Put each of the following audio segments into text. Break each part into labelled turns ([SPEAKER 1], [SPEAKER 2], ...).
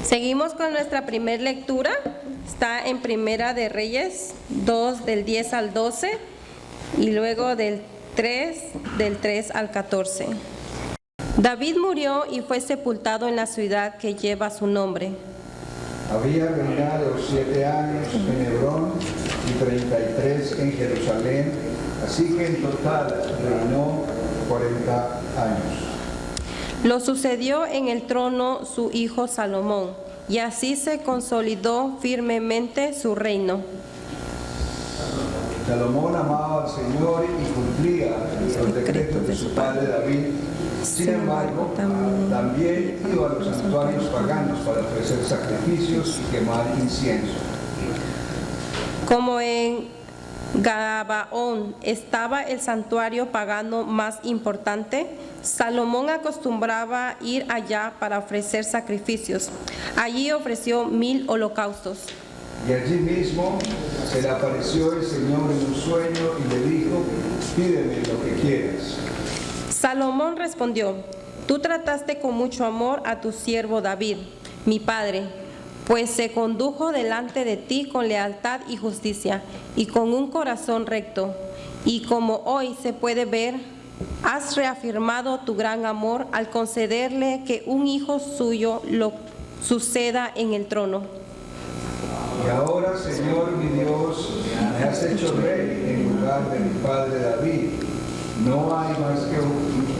[SPEAKER 1] Seguimos con nuestra primera lectura. Está en Primera de Reyes 2 del 10 al 12 y luego del 3 al 14. David murió y fue sepultado en la ciudad que lleva su nombre.
[SPEAKER 2] Había reinado 7 años en Hebrón y 33 en Jerusalén, así que en total reinó 40 años.
[SPEAKER 1] Lo sucedió en el trono su hijo Salomón, y así se consolidó firmemente su reino.
[SPEAKER 2] Salomón amaba al Señor y cumplía los decretos de su padre David. Sin embargo, también iba a los santuarios paganos para ofrecer sacrificios y quemar incienso.
[SPEAKER 1] Como en Gabaón estaba el santuario pagano más importante, Salomón acostumbraba ir allá para ofrecer sacrificios. Allí ofreció 1000 holocaustos.
[SPEAKER 2] Y allí mismo se le apareció el Señor en un sueño y le dijo: pídeme lo que quieras.
[SPEAKER 1] Salomón respondió: tú trataste con mucho amor a tu siervo David, mi padre, pues se condujo delante de ti con lealtad y justicia, y con un corazón recto. Y como hoy se puede ver, has reafirmado tu gran amor al concederle que un hijo suyo lo suceda en el trono.
[SPEAKER 2] Y ahora, Señor mi Dios, me has hecho rey en lugar de mi padre David.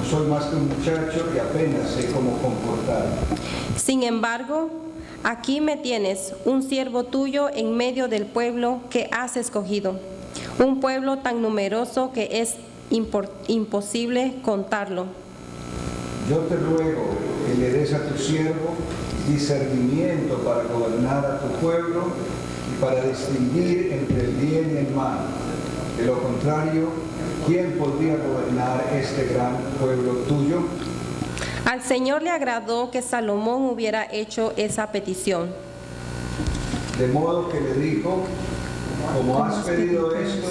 [SPEAKER 2] Soy más que un muchacho y apenas sé cómo comportarme.
[SPEAKER 1] Sin embargo, aquí me tienes, un siervo tuyo en medio del pueblo que has escogido, un pueblo tan numeroso que es imposible contarlo.
[SPEAKER 2] Yo te ruego que le des a tu siervo discernimiento para gobernar a tu pueblo y para distinguir entre el bien y el mal. De lo contrario, ¿quién podría gobernar este gran pueblo tuyo?
[SPEAKER 1] Al Señor le agradó que Salomón hubiera hecho esa petición.
[SPEAKER 2] De modo que le dijo: como has pedido esto,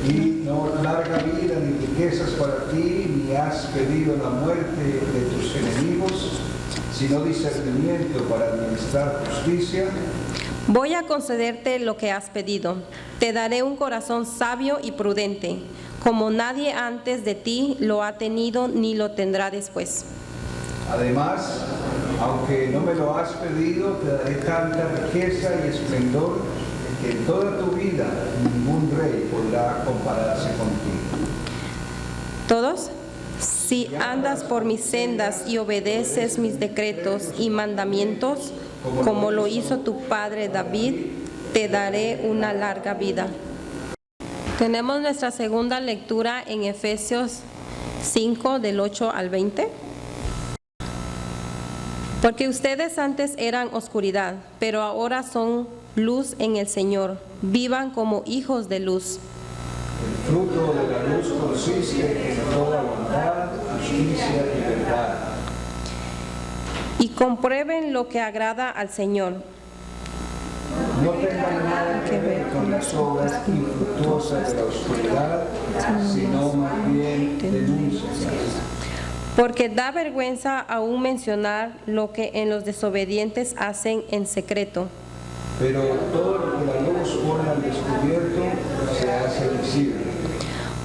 [SPEAKER 2] y no larga vida ni riquezas para ti, ni has pedido la muerte de tus enemigos, sino discernimiento para administrar justicia,
[SPEAKER 1] voy a concederte lo que has pedido. Te daré un corazón sabio y prudente, como nadie antes de ti lo ha tenido ni lo tendrá después.
[SPEAKER 2] Además, aunque no me lo has pedido, te daré tanta riqueza y esplendor que en toda tu vida ningún rey podrá compararse contigo.
[SPEAKER 1] ¿Todos? Si andas por mis sendas y obedeces mis decretos y mandamientos, como lo hizo tu padre David, te daré una larga vida. Tenemos nuestra segunda lectura en Efesios 5, del 8 al 20. Porque ustedes antes eran oscuridad, pero ahora son luz en el Señor. Vivan como hijos de luz.
[SPEAKER 2] El fruto de la luz consiste en toda bondad, justicia y verdad.
[SPEAKER 1] Y comprueben lo que agrada al Señor.
[SPEAKER 2] No tengan nada que ver con las obras infructuosas de la oscuridad, sino más bien denúncienlas.
[SPEAKER 1] Porque da vergüenza aún mencionar lo que en los desobedientes hacen en secreto.
[SPEAKER 2] Pero todo lo que la luz pone al descubierto se hace visible.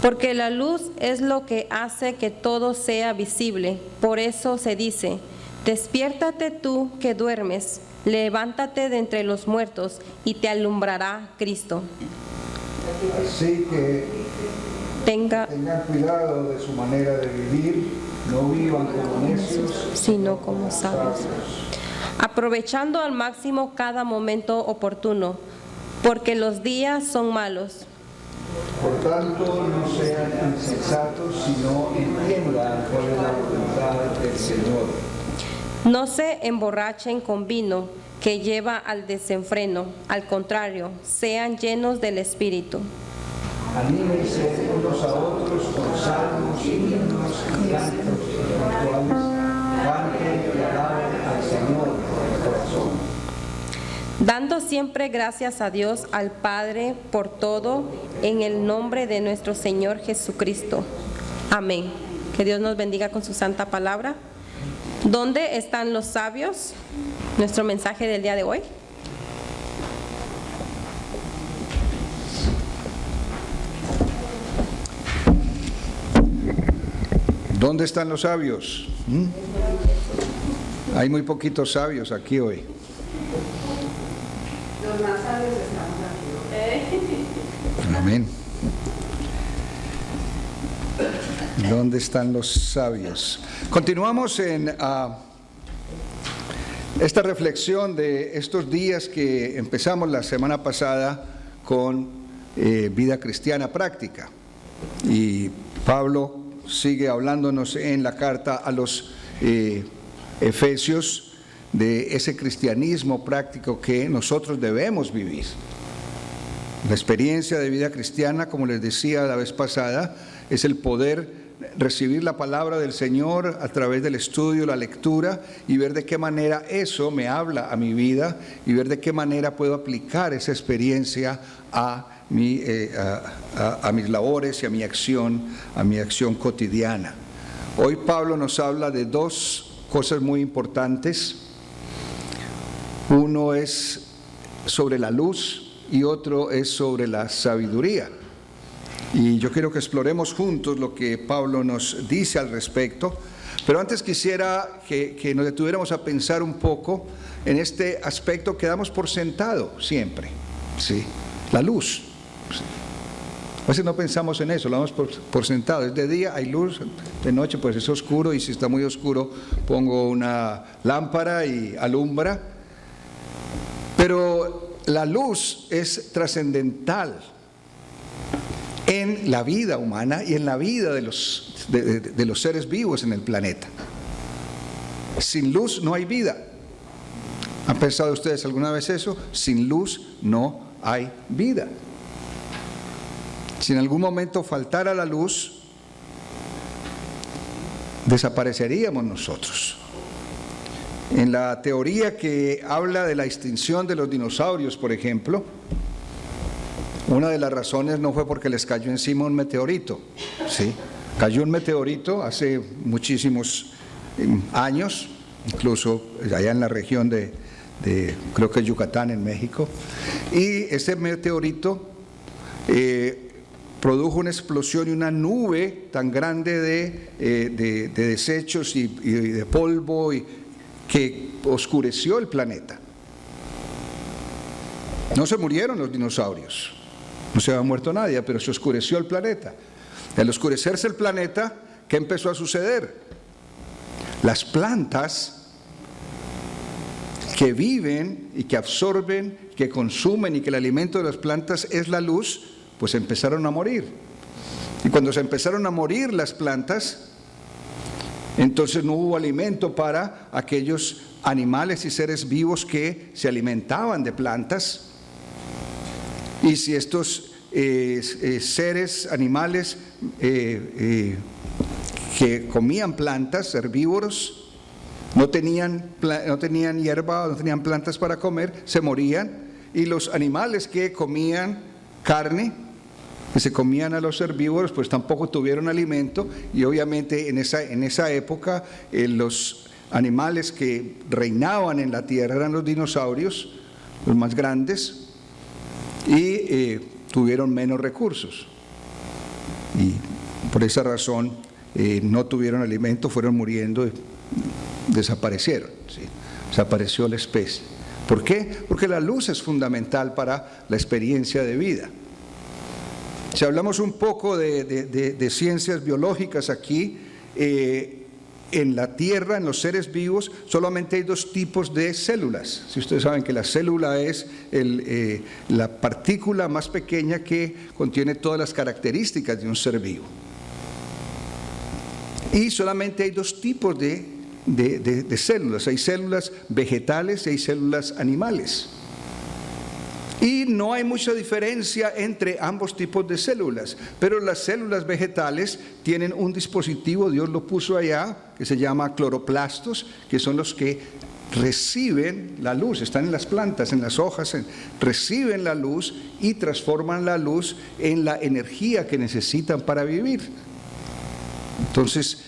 [SPEAKER 1] Porque la luz es lo que hace que todo sea visible. Por eso se dice: despiértate tú que duermes, levántate de entre los muertos y te alumbrará Cristo.
[SPEAKER 2] Así que tengan cuidado de su manera de vivir, no vivan como necios,
[SPEAKER 1] sino como sabios, aprovechando al máximo cada momento oportuno, porque los días son malos.
[SPEAKER 2] Por tanto, no sean insensatos, sino entiendan cuál es la voluntad del Señor.
[SPEAKER 1] No se emborrachen con vino, que lleva al desenfreno. Al contrario, sean llenos del Espíritu.
[SPEAKER 2] Anímense unos a otros con salmos, himnos y cantos espirituales. Canten y alaben al Señor de corazón.
[SPEAKER 1] Dando siempre gracias a Dios, al Padre, por todo, en el nombre de nuestro Señor Jesucristo. Amén. Que Dios nos bendiga con su santa palabra. ¿Dónde están los sabios? Nuestro mensaje del día de hoy.
[SPEAKER 2] ¿Dónde están los sabios? Hay muy poquitos sabios aquí hoy.
[SPEAKER 3] Los más sabios estamos aquí.
[SPEAKER 2] Amén. ¿Dónde están los sabios? Continuamos en esta reflexión de estos días que empezamos la semana pasada con vida cristiana práctica. Y Pablo sigue hablándonos en la carta a los Efesios de ese cristianismo práctico que nosotros debemos vivir. La experiencia de vida cristiana, como les decía la vez pasada, es el poder recibir la palabra del Señor a través del estudio, la lectura, y ver de qué manera eso me habla a mi vida y ver de qué manera puedo aplicar esa experiencia a mis labores y a mi acción cotidiana. Hoy Pablo nos habla de dos cosas muy importantes. Uno es sobre la luz y otro es sobre la sabiduría. Y yo quiero que exploremos juntos lo que Pablo nos dice al respecto. Pero antes quisiera que nos detuviéramos a pensar un poco en este aspecto que damos por sentado siempre, ¿sí? La luz. ¿Sí? A veces no pensamos en eso, lo damos por sentado. Es de día, hay luz, de noche pues es oscuro, y si está muy oscuro pongo una lámpara y alumbra. Pero la luz es trascendental en la vida humana y en la vida de los seres vivos en el planeta. Sin luz no hay vida. ¿Han pensado ustedes alguna vez eso? Sin luz no hay vida. Si en algún momento faltara la luz, desapareceríamos nosotros. En la teoría que habla de la extinción de los dinosaurios, por ejemplo, una de las razones no fue porque les cayó encima un meteorito, ¿sí? Cayó un meteorito hace muchísimos años, incluso allá en la región de creo que Yucatán, en México, y ese meteorito produjo una explosión y una nube tan grande de desechos y de polvo que oscureció el planeta. No se murieron los dinosaurios, no se había muerto nadie, pero se oscureció el planeta. Al oscurecerse el planeta, ¿qué empezó a suceder? Las plantas que viven y que absorben, que consumen, y que el alimento de las plantas es la luz, pues empezaron a morir. Y cuando se empezaron a morir las plantas, entonces no hubo alimento para aquellos animales y seres vivos que se alimentaban de plantas. Y si estos seres, animales que comían plantas, herbívoros, no tenían hierba, no tenían plantas para comer, se morían. Y los animales que comían carne, que se comían a los herbívoros, pues tampoco tuvieron alimento. Y obviamente en esa época los animales que reinaban en la tierra eran los dinosaurios, los más grandes, y tuvieron menos recursos. Y por esa razón no tuvieron alimento, fueron muriendo, desaparecieron, ¿sí? Desapareció la especie. ¿Por qué? Porque la luz es fundamental para la experiencia de vida. Si hablamos un poco de ciencias biológicas aquí, en la Tierra, en los seres vivos, solamente hay dos tipos de células. Si ustedes saben que la célula es la partícula más pequeña que contiene todas las características de un ser vivo. Y solamente hay dos tipos de células. Hay células vegetales y hay células animales. Y no hay mucha diferencia entre ambos tipos de células, pero las células vegetales tienen un dispositivo, Dios lo puso allá, que se llama cloroplastos, que son los que reciben la luz, están en las plantas, en las hojas, reciben la luz y transforman la luz en la energía que necesitan para vivir. Entonces,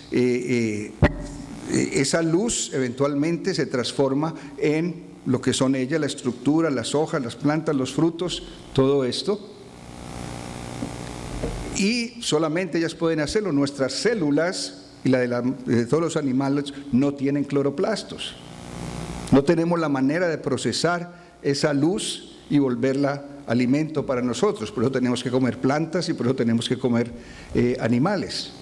[SPEAKER 2] esa luz eventualmente se transforma en lo que son ellas, la estructura, las hojas, las plantas, los frutos, todo esto. Y solamente ellas pueden hacerlo. Nuestras células y la de todos los animales no tienen cloroplastos. No tenemos la manera de procesar esa luz y volverla alimento para nosotros. Por eso tenemos que comer plantas y por eso tenemos que comer animales.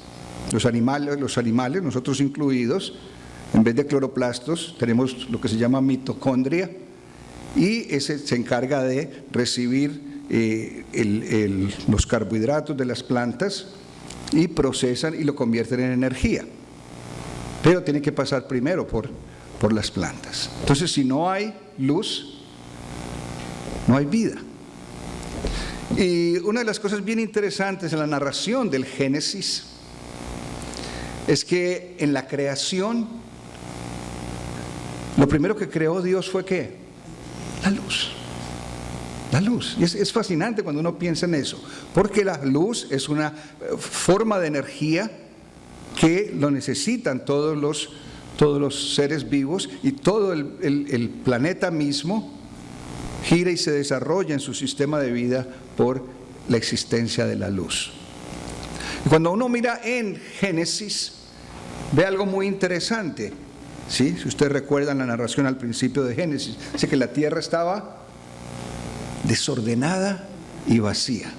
[SPEAKER 2] Los animales, nosotros incluidos, en vez de cloroplastos, tenemos lo que se llama mitocondria, y ese se encarga de recibir los carbohidratos de las plantas y procesan y lo convierten en energía. Pero tiene que pasar primero por las plantas. Entonces, si no hay luz, no hay vida. Y una de las cosas bien interesantes en la narración del Génesis es que en la creación, lo primero que creó Dios fue ¿qué? La luz. La luz. Y es fascinante cuando uno piensa en eso, porque la luz es una forma de energía que lo necesitan todos los seres vivos, y todo el planeta mismo gira y se desarrolla en su sistema de vida por la existencia de la luz. Y cuando uno mira en Génesis, ve algo muy interesante, ¿sí? Si ustedes recuerdan la narración al principio de Génesis, dice que la tierra estaba desordenada y vacía.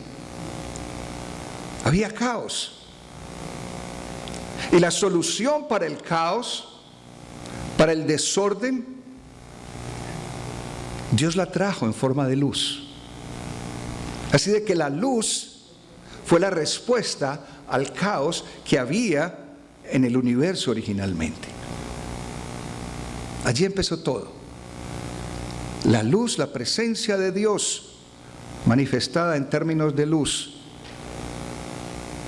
[SPEAKER 2] Había caos. Y la solución para el caos, para el desorden, Dios la trajo en forma de luz. Así de que la luz fue la respuesta al caos que había en el universo originalmente. Allí empezó todo. La luz, la presencia de Dios manifestada en términos de luz,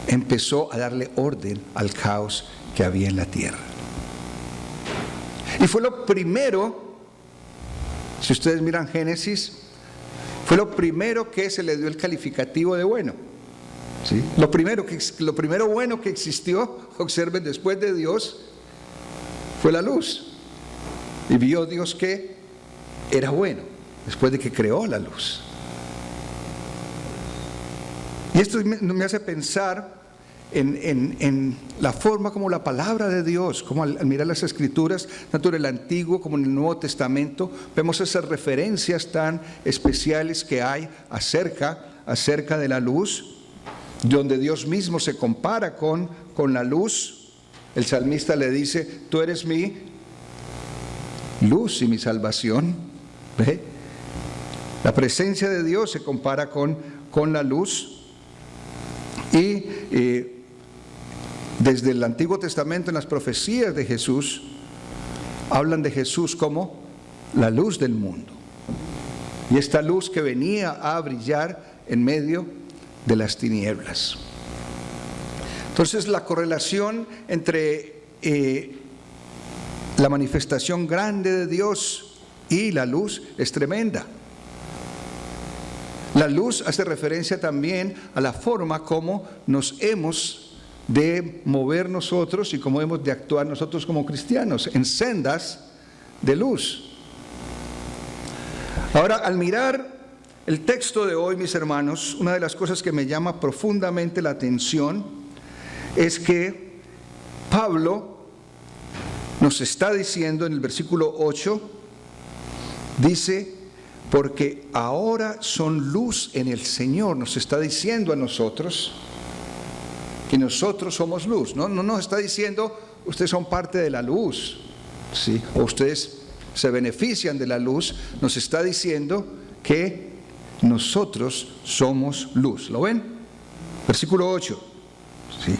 [SPEAKER 2] empezó a darle orden al caos que había en la tierra. Y fue lo primero, si ustedes miran Génesis, fue lo primero que se le dio el calificativo de bueno. ¿Sí? Lo primero bueno que existió, observen, después de Dios, fue la luz. Y vio Dios que era bueno, después de que creó la luz. Y esto me hace pensar en la forma como la palabra de Dios, como al mirar las Escrituras, tanto en el Antiguo como en el Nuevo Testamento, vemos esas referencias tan especiales que hay acerca de la luz, donde Dios mismo se compara con la luz. El salmista le dice: tú eres mi luz y mi salvación. ¿Ve? La presencia de Dios se compara con la luz. Y desde el Antiguo Testamento, en las profecías de Jesús, hablan de Jesús como la luz del mundo. Y esta luz que venía a brillar en medio de las tinieblas. Entonces, la correlación entre la manifestación grande de Dios y la luz es tremenda. La luz hace referencia también a la forma como nos hemos de mover nosotros y cómo hemos de actuar nosotros como cristianos, en sendas de luz. Ahora, al mirar el texto de hoy, mis hermanos, una de las cosas que me llama profundamente la atención es que Pablo nos está diciendo en el versículo 8, dice: porque ahora son luz en el Señor. Nos está diciendo a nosotros que nosotros somos luz. No nos está diciendo ustedes son parte de la luz, ¿sí? O ustedes se benefician de la luz. Nos está diciendo que nosotros somos luz. ¿Lo ven? Versículo 8. ¿Sí?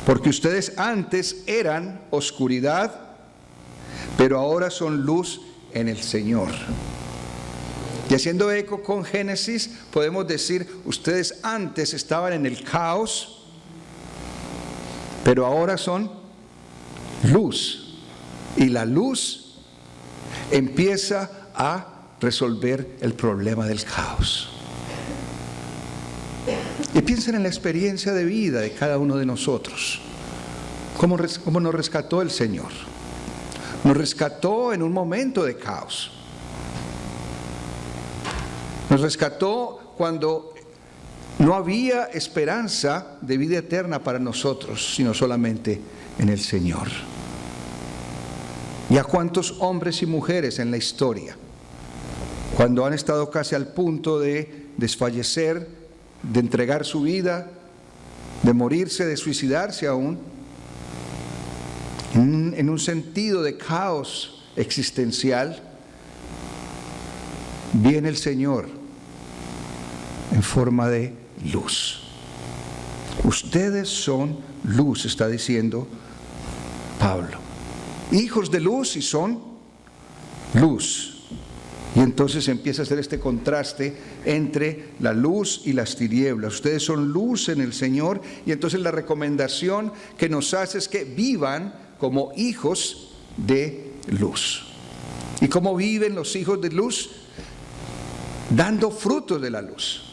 [SPEAKER 2] Porque ustedes antes eran oscuridad, pero ahora son luz en el Señor. Y haciendo eco con Génesis, podemos decir: ustedes antes estaban en el caos, pero ahora son luz. Y la luz empieza a resolver el problema del caos. Y piensen en la experiencia de vida de cada uno de nosotros. ¿Cómo nos rescató el Señor? Nos rescató en un momento de caos. Nos rescató cuando no había esperanza de vida eterna para nosotros, sino solamente en el Señor. ¿Y a cuántos hombres y mujeres en la historia, cuando han estado casi al punto de desfallecer, de entregar su vida, de morirse, de suicidarse aún, en un sentido de caos existencial, viene el Señor en forma de luz? Ustedes son luz, está diciendo Pablo. Hijos de luz y son luz. Y entonces empieza a hacer este contraste entre la luz y las tinieblas. Ustedes son luz en el Señor, y entonces la recomendación que nos hace es que vivan como hijos de luz. ¿Y cómo viven los hijos de luz? Dando frutos de la luz.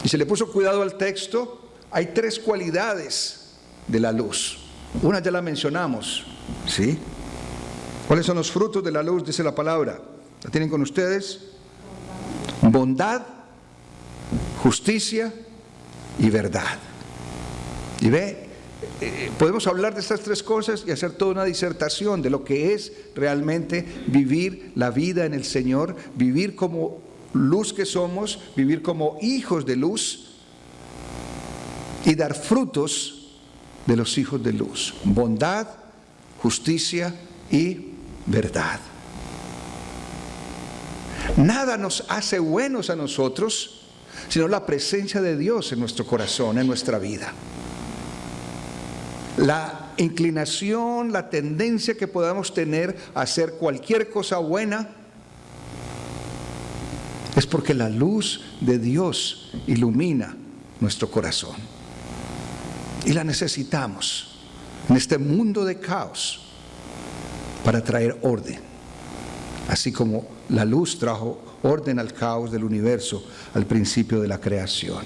[SPEAKER 2] Y se le puso cuidado al texto. Hay 3 cualidades de la luz. Una ya la mencionamos, ¿sí? ¿Cuáles son los frutos de la luz? Dice la palabra. ¿La tienen con ustedes? Bondad, justicia y verdad. Y ve, podemos hablar de estas 3 cosas y hacer toda una disertación de lo que es realmente vivir la vida en el Señor, vivir como luz que somos, vivir como hijos de luz y dar frutos de los hijos de luz. Bondad, justicia y verdad. Nada nos hace buenos a nosotros sino la presencia de Dios en nuestro corazón, en nuestra vida. La inclinación, la tendencia que podamos tener a hacer cualquier cosa buena es porque la luz de Dios ilumina nuestro corazón. Y la necesitamos en este mundo de caos para traer orden. Así como la luz trajo orden al caos del universo al principio de la creación.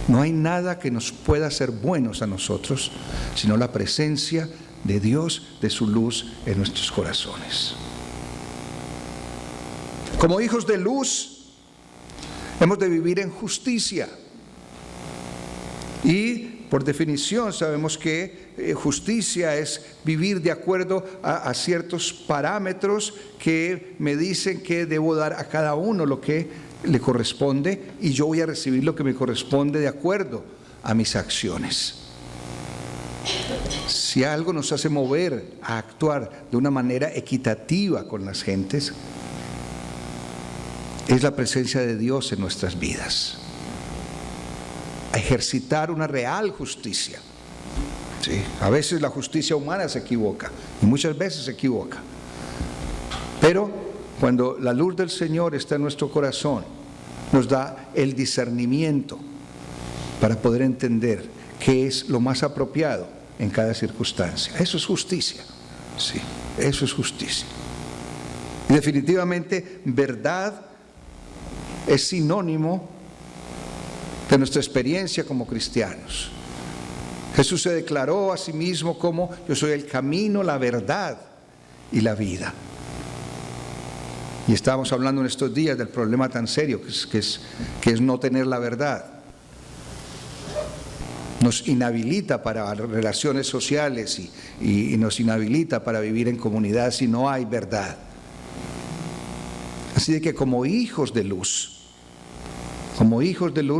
[SPEAKER 2] No hay nada que nos pueda hacer buenos a nosotros, sino la presencia de Dios, de su luz en nuestros corazones. Como hijos de luz, hemos de vivir en justicia. Y por definición sabemos que justicia es vivir de acuerdo a ciertos parámetros que me dicen que debo dar a cada uno lo que le corresponde, y yo voy a recibir lo que me corresponde de acuerdo a mis acciones. Si algo nos hace mover a actuar de una manera equitativa con las gentes, es la presencia de Dios en nuestras vidas. A ejercitar una real justicia. ¿Sí? A veces la justicia humana se equivoca, y muchas veces se equivoca. Pero cuando la luz del Señor está en nuestro corazón, nos da el discernimiento para poder entender qué es lo más apropiado en cada circunstancia. Eso es justicia. Sí, eso es justicia. Y definitivamente, verdad es sinónimo de nuestra experiencia como cristianos. Jesús se declaró a sí mismo como: yo soy el camino, la verdad y la vida. Y estábamos hablando en estos días del problema tan serio que es no tener la verdad. Nos inhabilita para relaciones sociales y nos inhabilita para vivir en comunidad si no hay verdad. Así de que como hijos de luz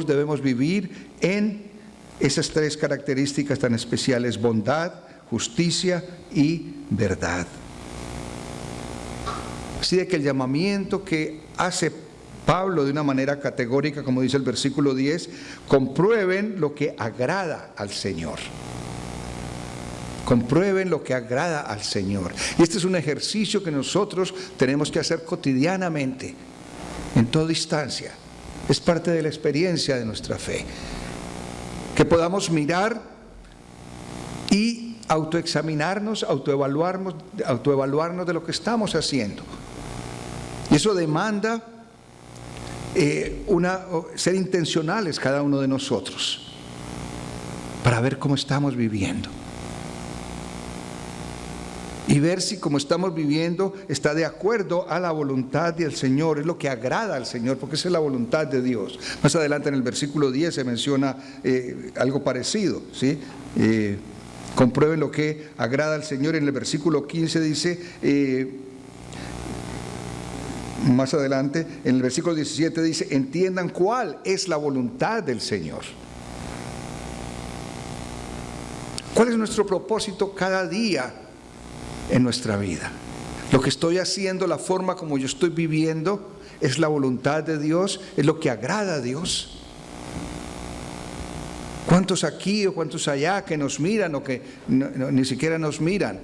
[SPEAKER 2] debemos vivir en esas 3 características tan especiales: bondad, justicia y verdad. Así de que el llamamiento que hace Pablo de una manera categórica, como dice el versículo 10, comprueben lo que agrada al Señor. Comprueben lo que agrada al Señor. Y este es un ejercicio que nosotros tenemos que hacer cotidianamente, en toda instancia. Es parte de la experiencia de nuestra fe. Que podamos mirar y autoexaminarnos, autoevaluarnos de lo que estamos haciendo. Y eso demanda ser intencionales cada uno de nosotros para ver cómo estamos viviendo. Y ver si como estamos viviendo está de acuerdo a la voluntad del Señor, es lo que agrada al Señor, porque esa es la voluntad de Dios. Más adelante en el versículo 10 se menciona algo parecido, ¿sí? Comprueben lo que agrada al Señor. En el versículo 15 dice, más adelante, en el versículo 17 dice, entiendan cuál es la voluntad del Señor. ¿Cuál es nuestro propósito cada día en nuestra vida? Lo que estoy haciendo, la forma como yo estoy viviendo, ¿es la voluntad de Dios? ¿Es lo que agrada a Dios? ¿Cuántos aquí o cuántos allá que nos miran o que ni siquiera nos miran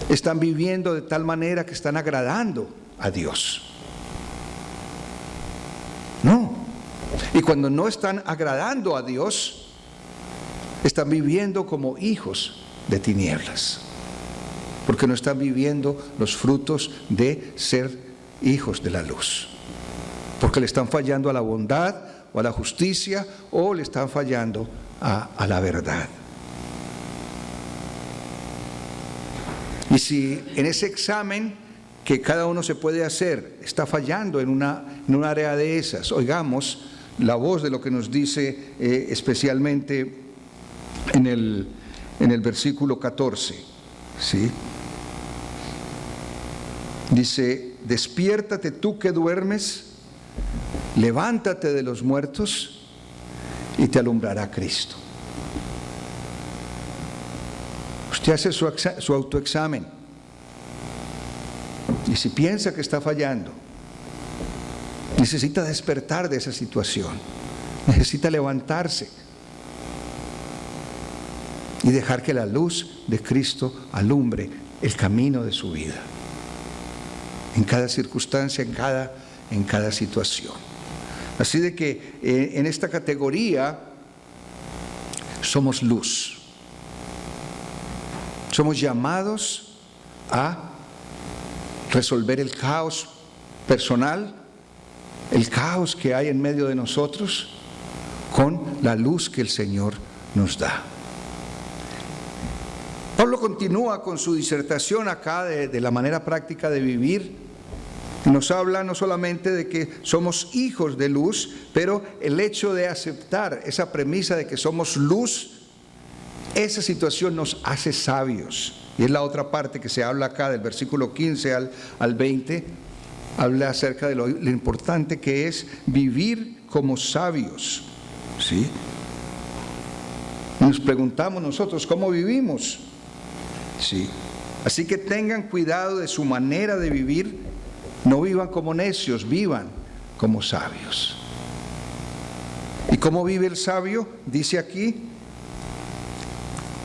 [SPEAKER 2] están viviendo de tal manera que están agradando a Dios? No. Y cuando no están agradando a Dios, están viviendo como hijos de tinieblas, porque no están viviendo los frutos de ser hijos de la luz, porque le están fallando a la bondad o a la justicia, o le están fallando a la verdad. Y si en ese examen que cada uno se puede hacer está fallando en un área de esas, oigamos la voz de lo que nos dice especialmente en el versículo 14, ¿sí? Dice, despiértate tú que duermes, levántate de los muertos y te alumbrará Cristo. Usted hace su autoexamen y si piensa que está fallando, necesita despertar de esa situación, necesita levantarse y dejar que la luz de Cristo alumbre el camino de su vida, en cada circunstancia, en cada situación. Así de que en esta categoría somos luz. Somos llamados a resolver el caos personal, el caos que hay en medio de nosotros, con la luz que el Señor nos da. Pablo continúa con su disertación acá de la manera práctica de vivir. Nos habla no solamente de que somos hijos de luz, pero el hecho de aceptar esa premisa de que somos luz, esa situación nos hace sabios. Y es la otra parte que se habla acá del versículo 15 al 20, habla acerca de lo importante que es vivir como sabios, ¿sí? Nos preguntamos nosotros, ¿cómo vivimos? Sí. Así que tengan cuidado de su manera de vivir, no vivan como necios, vivan como sabios. ¿Y cómo vive el sabio? Dice aquí,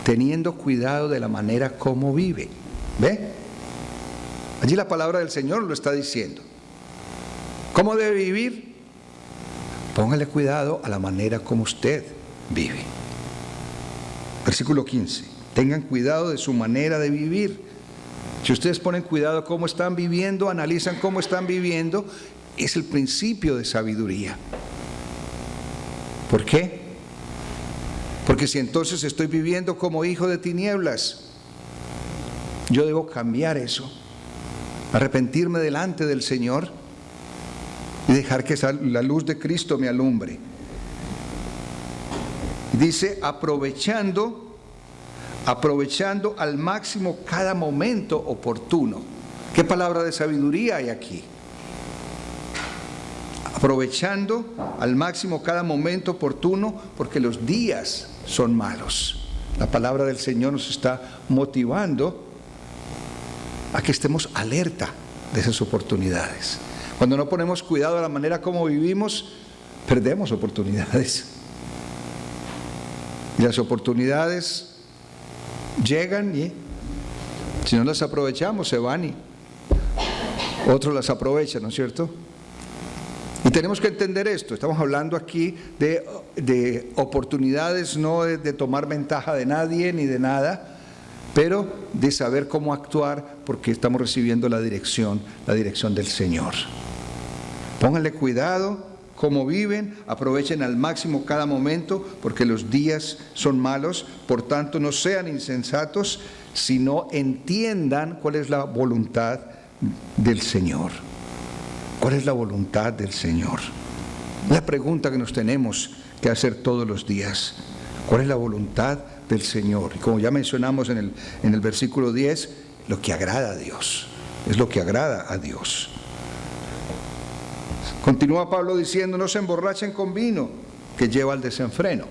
[SPEAKER 2] teniendo cuidado de la manera como vive. ¿Ve? Allí la palabra del Señor lo está diciendo. ¿Cómo debe vivir? Póngale cuidado a la manera como usted vive. Versículo 15. Tengan cuidado de su manera de vivir. Si ustedes ponen cuidado a cómo están viviendo, analizan cómo están viviendo, es el principio de sabiduría. ¿Por qué? Porque si entonces estoy viviendo como hijo de tinieblas, yo debo cambiar eso, arrepentirme delante del Señor y dejar que la luz de Cristo me alumbre. Dice, aprovechando al máximo cada momento oportuno. ¿Qué palabra de sabiduría hay aquí? Aprovechando al máximo cada momento oportuno, porque los días son malos. La palabra del Señor nos está motivando a que estemos alerta de esas oportunidades. Cuando no ponemos cuidado a la manera como vivimos, perdemos oportunidades. Y las oportunidades llegan y si no las aprovechamos se van y otros las aprovechan, ¿no es cierto? Y tenemos que entender esto. Estamos hablando aquí de oportunidades, no de tomar ventaja de nadie ni de nada, pero de saber cómo actuar, porque estamos recibiendo la dirección del Señor. Pónganle cuidado cómo viven, aprovechen al máximo cada momento, porque los días son malos. Por tanto, no sean insensatos, sino entiendan cuál es la voluntad del Señor. ¿Cuál es la voluntad del Señor? La pregunta que nos tenemos que hacer todos los días. ¿Cuál es la voluntad del Señor? Y como ya mencionamos en el versículo 10, lo que agrada a Dios. Es lo que agrada a Dios. Continúa Pablo diciendo: no se emborrachen con vino, que lleva al desenfreno.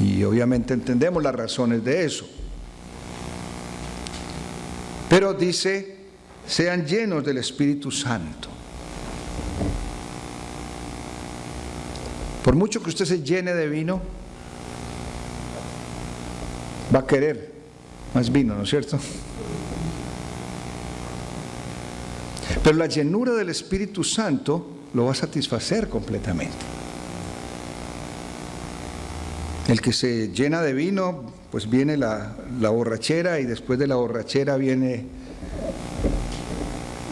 [SPEAKER 2] Y obviamente entendemos las razones de eso. Pero dice: sean llenos del Espíritu Santo. Por mucho que usted se llene de vino, va a querer más vino, ¿no es cierto? Pero la llenura del Espíritu Santo lo va a satisfacer completamente. El que se llena de vino, pues viene la borrachera, y después de la borrachera viene,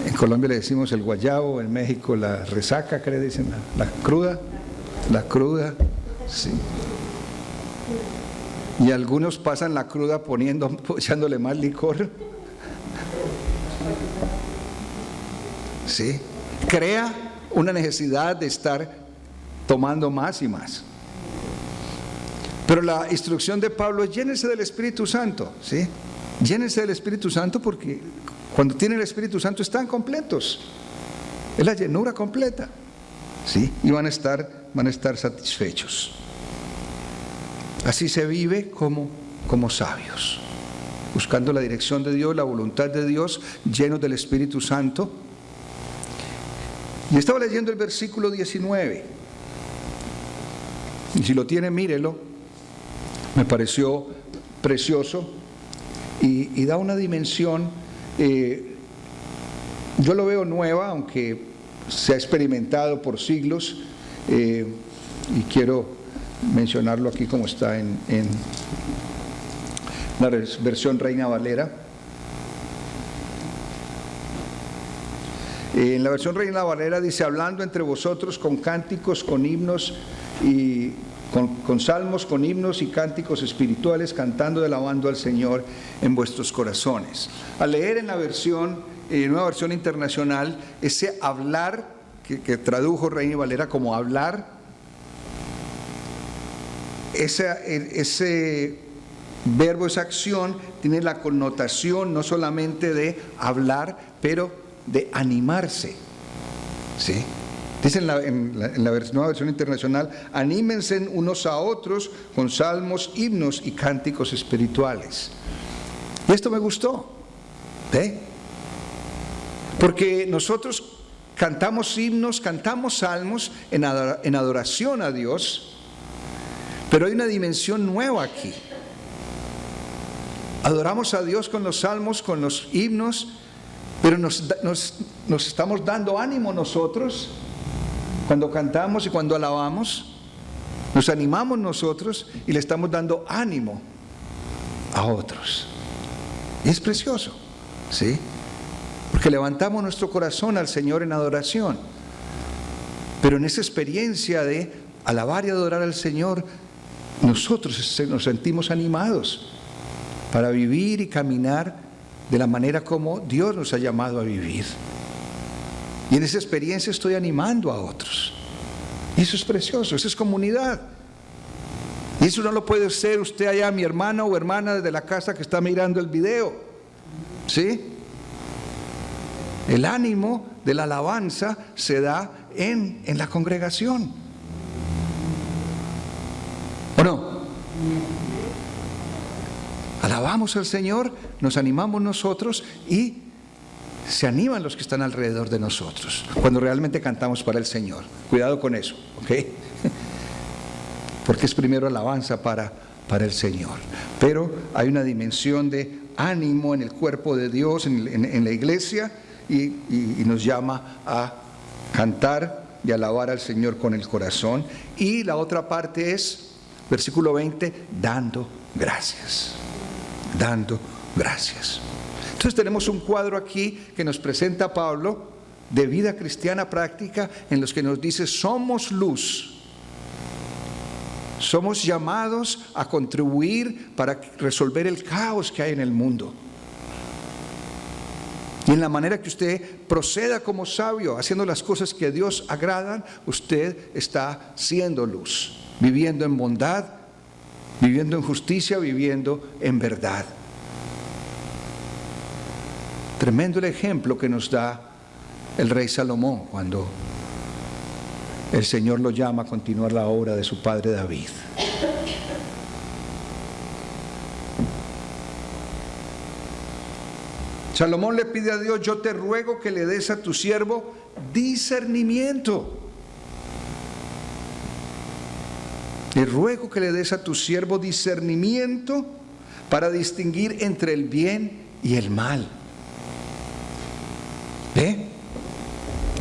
[SPEAKER 2] en Colombia le decimos el guayabo, en México la resaca, ¿qué le dicen? La cruda, sí. Y algunos pasan la cruda echándole más licor. Sí. Crea una necesidad de estar tomando más y más. Pero la instrucción de Pablo es: llénense del Espíritu Santo, ¿sí? Llénense del Espíritu Santo, porque cuando tienen el Espíritu Santo están completos. Es la llenura completa, ¿sí? Y van a estar satisfechos. Así se vive como sabios, buscando la dirección de Dios, la voluntad de Dios, llenos del Espíritu Santo. Y estaba leyendo el versículo 19. Y si lo tiene, mírelo. Me pareció precioso y da una dimensión. Yo lo veo nueva, aunque se ha experimentado por siglos. Y quiero mencionarlo aquí como está en la versión Reina Valera. En la versión Reina Valera dice: hablando entre vosotros con cánticos, con himnos y con salmos, con himnos y cánticos espirituales, cantando y alabando al Señor en vuestros corazones. Al leer en la versión, nueva versión internacional, ese hablar que tradujo Reina Valera como hablar, ese verbo, esa acción, tiene la connotación no solamente de hablar, pero de animarse, ¿sí? Dice en la nueva versión internacional: anímense unos a otros con salmos, himnos y cánticos espirituales. Y esto me gustó, ¿eh? Porque nosotros cantamos himnos, cantamos salmos en adoración a Dios, pero hay una dimensión nueva aquí. Adoramos a Dios con los salmos, con los himnos, pero nos estamos dando ánimo nosotros cuando cantamos y cuando alabamos. Nos animamos nosotros y le estamos dando ánimo a otros. Y es precioso, ¿sí? Porque levantamos nuestro corazón al Señor en adoración. Pero en esa experiencia de alabar y adorar al Señor, nosotros nos sentimos animados para vivir y caminar de la manera como Dios nos ha llamado a vivir. Y en esa experiencia estoy animando a otros. Y eso es precioso, eso es comunidad. Y eso no lo puede ser usted allá, mi hermano o hermana desde la casa que está mirando el video, ¿sí? El ánimo de la alabanza se da en la congregación, ¿o no? Alabamos al Señor, nos animamos nosotros y se animan los que están alrededor de nosotros cuando realmente cantamos para el Señor. Cuidado con eso, ¿ok? Porque es primero alabanza para el Señor. Pero hay una dimensión de ánimo en el cuerpo de Dios, en la iglesia, y nos llama a cantar y alabar al Señor con el corazón. Y la otra parte es, versículo 20, dando gracias. Dando gracias. Entonces tenemos un cuadro aquí que nos presenta Pablo de vida cristiana práctica en los que nos dice somos luz. Somos llamados a contribuir para resolver el caos que hay en el mundo. Y en la manera que usted proceda como sabio, haciendo las cosas que a Dios agradan, usted está siendo luz, viviendo en bondad, viviendo en justicia, viviendo en verdad. Tremendo el ejemplo que nos da el rey Salomón cuando el Señor lo llama a continuar la obra de su padre David. Salomón le pide a Dios: yo te ruego que le des a tu siervo discernimiento. Le ruego que le des a tu siervo discernimiento para distinguir entre el bien y el mal. ¿Ve?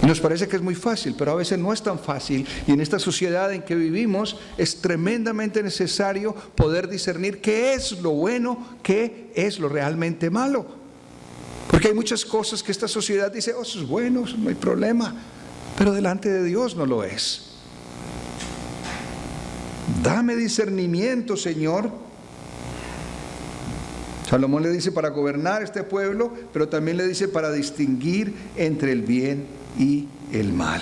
[SPEAKER 2] Nos parece que es muy fácil, pero a veces no es tan fácil. Y en esta sociedad en que vivimos es tremendamente necesario poder discernir qué es lo bueno, qué es lo realmente malo. Porque hay muchas cosas que esta sociedad dice: oh, eso es bueno, no hay problema, pero delante de Dios no lo es. Dame discernimiento, Señor. Salomón le dice para gobernar este pueblo, pero también le dice para distinguir entre el bien y el mal.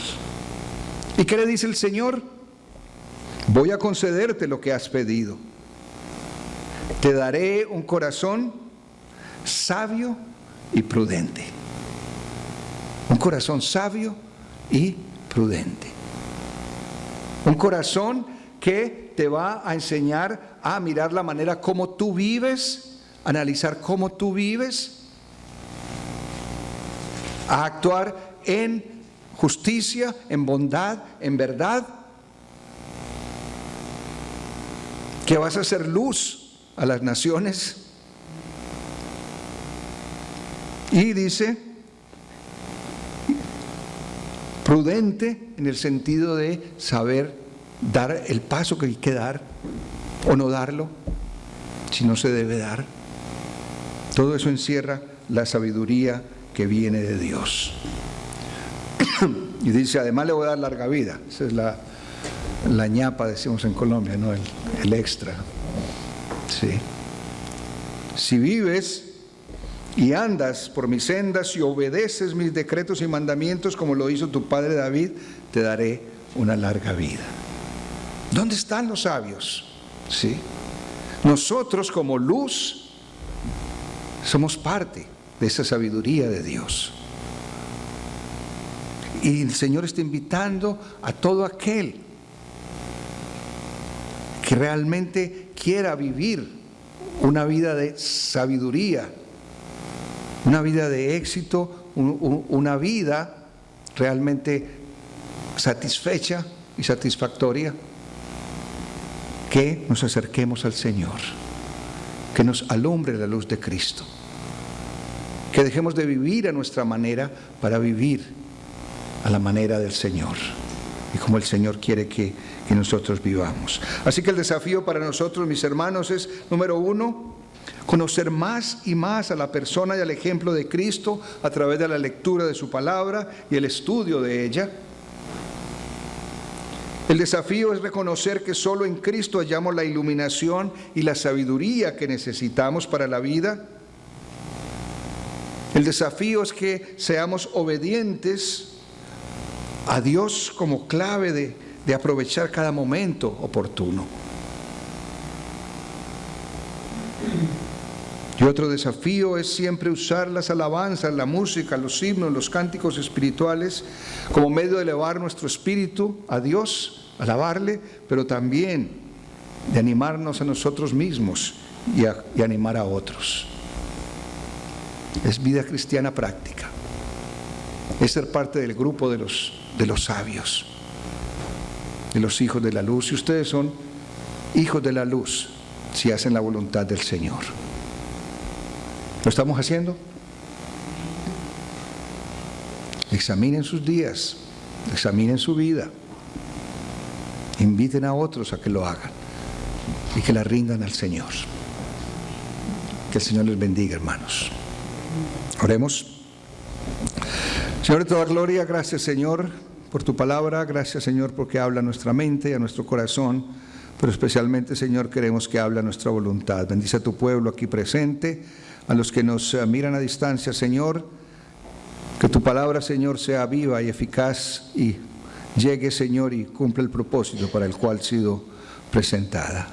[SPEAKER 2] ¿Y qué le dice el Señor? Voy a concederte lo que has pedido. Te daré un corazón sabio y prudente. Un corazón sabio y prudente. Un corazón que te va a enseñar a mirar la manera como tú vives, analizar cómo tú vives, a actuar en justicia, en bondad, en verdad, que vas a hacer luz a las naciones. Y dice, prudente en el sentido de saber dar el paso que hay que dar o no darlo, si no se debe dar. Todo eso encierra la sabiduría que viene de Dios. Y dice, además le voy a dar larga vida. Esa es la ñapa, decimos en Colombia, ¿no? El extra. Sí. Si vives y andas por mis sendas y obedeces mis decretos y mandamientos como lo hizo tu padre David, te daré una larga vida. ¿Dónde están los sabios? ¿Sí? Nosotros como luz somos parte de esa sabiduría de Dios. Y el Señor está invitando a todo aquel que realmente quiera vivir una vida de sabiduría, una vida de éxito, una vida realmente satisfecha y satisfactoria, que nos acerquemos al Señor, que nos alumbre la luz de Cristo, que dejemos de vivir a nuestra manera para vivir a la manera del Señor y como el Señor quiere que nosotros vivamos. Así que el desafío para nosotros, mis hermanos, es, número 1, conocer más y más a la persona y al ejemplo de Cristo a través de la lectura de su palabra y el estudio de ella. El desafío es reconocer que solo en Cristo hallamos la iluminación y la sabiduría que necesitamos para la vida. El desafío es que seamos obedientes a Dios como clave de aprovechar cada momento oportuno. Y otro desafío es siempre usar las alabanzas, la música, los himnos, los cánticos espirituales como medio de elevar nuestro espíritu a Dios, alabarle, pero también de animarnos a nosotros mismos y animar a otros. Es vida cristiana práctica. Es ser parte del grupo de los sabios, de los hijos de la luz. Y ustedes son hijos de la luz si hacen la voluntad del Señor. ¿Lo estamos haciendo? Examinen sus días, examinen su vida, inviten a otros a que lo hagan y que la rindan al Señor. Que el Señor les bendiga, hermanos. Oremos. Señor de toda gloria, gracias Señor por tu palabra, gracias Señor porque habla a nuestra mente y a nuestro corazón, pero especialmente Señor queremos que hable a nuestra voluntad. Bendice a tu pueblo aquí presente, a los que nos miran a distancia Señor, que tu palabra Señor sea viva y eficaz y llegue Señor y cumpla el propósito para el cual ha sido presentada.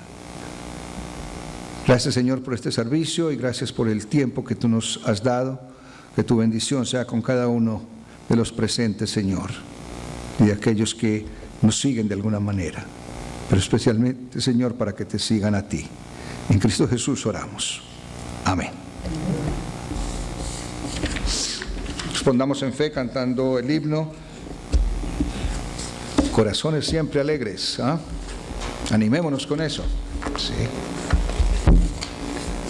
[SPEAKER 2] Gracias Señor por este servicio y gracias por el tiempo que tú nos has dado, que tu bendición sea con cada uno de los presentes, Señor, y de aquellos que nos siguen de alguna manera, pero especialmente, Señor, para que te sigan a ti. En Cristo Jesús oramos. Amén. Respondamos en fe cantando el himno Corazones siempre alegres. Animémonos con eso. Sí.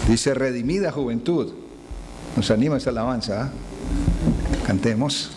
[SPEAKER 2] Dice: redimida juventud. Nos anima esa alabanza. Cantemos.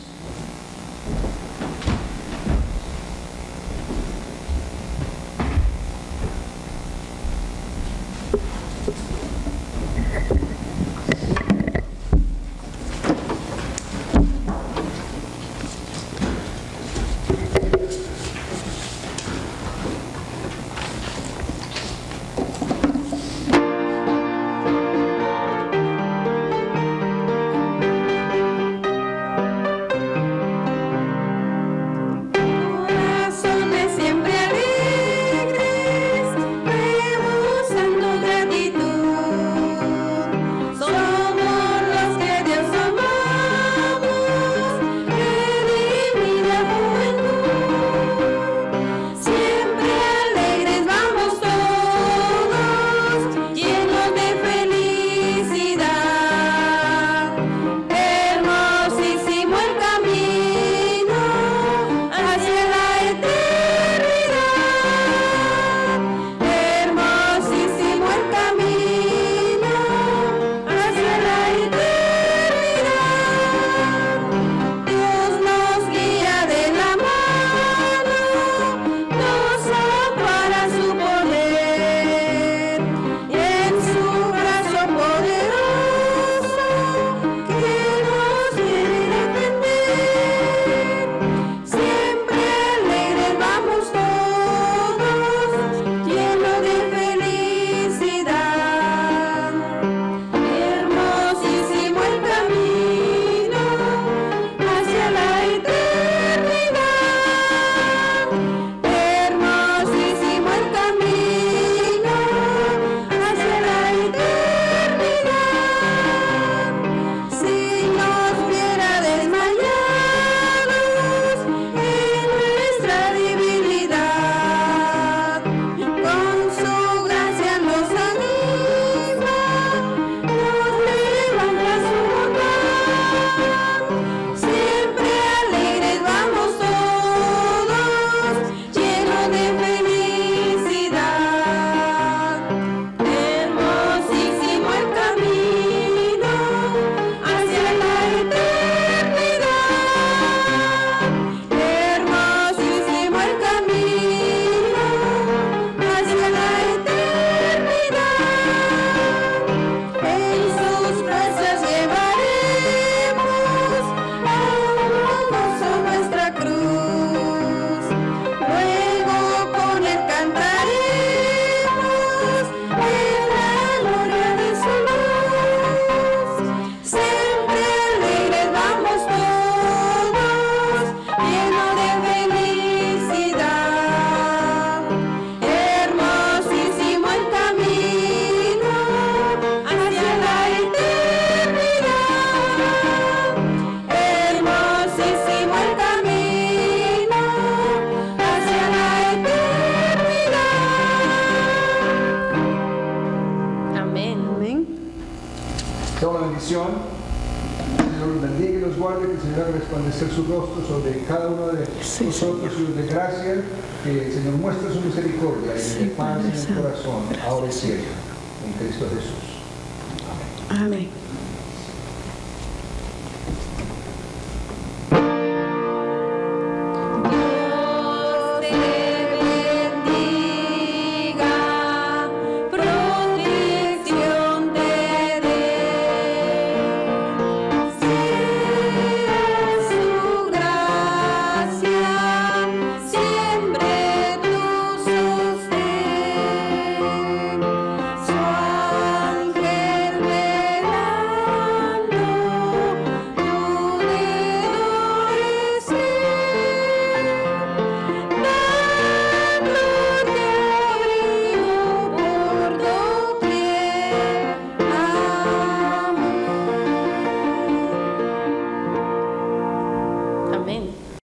[SPEAKER 2] bendición. Señor los bendiga y los guarde, que el Señor haga resplandecer su rostro sobre cada uno de nosotros y de gracia, que el Señor muestre su misericordia y de paz en el corazón, ahora y siempre, en Cristo Jesús. Amén.
[SPEAKER 4] Amén.